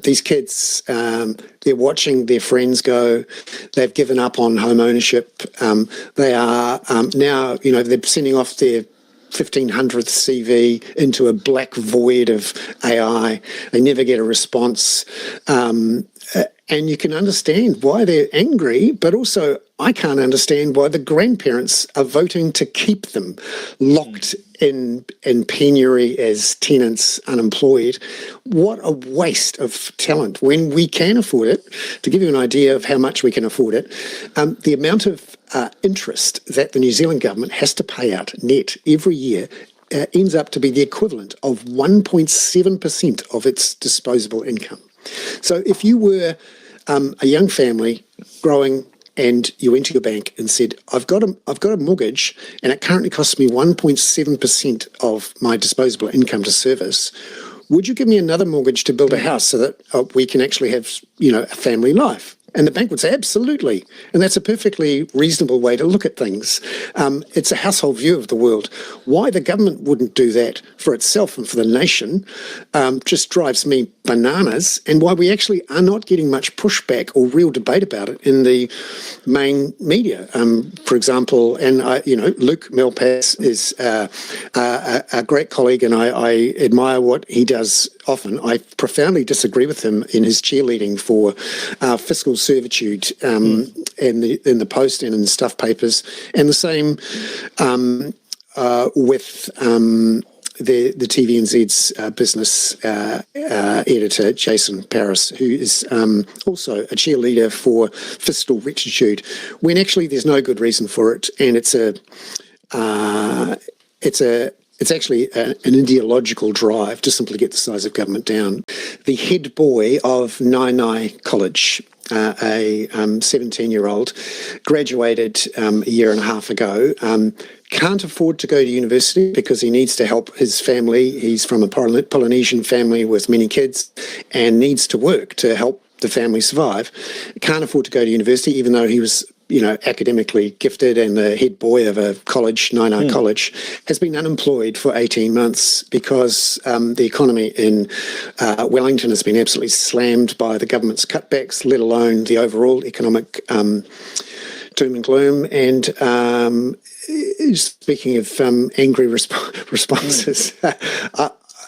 these kids, they're watching their friends go. They've given up on home ownership. They are now, they're sending off their 1500th CV into a black void of AI. They never get a response. And you can understand why they're angry, but also I can't understand why the grandparents are voting to keep them locked in penury as tenants, unemployed. What a waste of talent when we can afford it. To give you an idea of how much we can afford it, the amount of interest that the New Zealand government has to pay out net every year ends up to be the equivalent of 1.7% of its disposable income. So if you were a young family growing and you went to your bank and said, I've got a mortgage and it currently costs me 1.7% of my disposable income to service, would you give me another mortgage to build a house so that we can actually have, a family life? And the bank would say, absolutely. And that's a perfectly reasonable way to look at things. It's a household view of the world. Why the government wouldn't do that for itself and for the nation just drives me bananas, and why we actually are not getting much pushback or real debate about it in the main media. For example, and Luke Malpass is a great colleague, and I admire what he does often. I profoundly disagree with him in his cheerleading for fiscal servitude in the Post and in the Stuff papers, and the same with the TVNZ's business editor, Jason Paris, who is also a cheerleader for fiscal rectitude, when actually there's no good reason for it, and it's actually an ideological drive to simply get the size of government down. The head boy of Nainai College, a 17-year-old, graduated a year and a half ago, can't afford to go to university because he needs to help his family. He's from a Polynesian family with many kids and needs to work to help the family survive. Can't afford to go to university, even though he was academically gifted and the head boy of a college, Nainai College, has been unemployed for 18 months because the economy in Wellington has been absolutely slammed by the government's cutbacks, let alone the overall economic doom and gloom. And speaking of angry responses,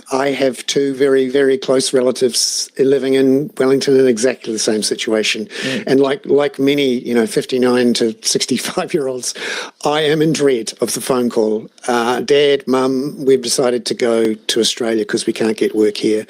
I have two very, very close relatives living in Wellington in exactly the same situation. And like many, 59 to 65-year-olds, I am in dread of the phone call. Dad, Mum, we've decided to go to Australia because we can't get work here.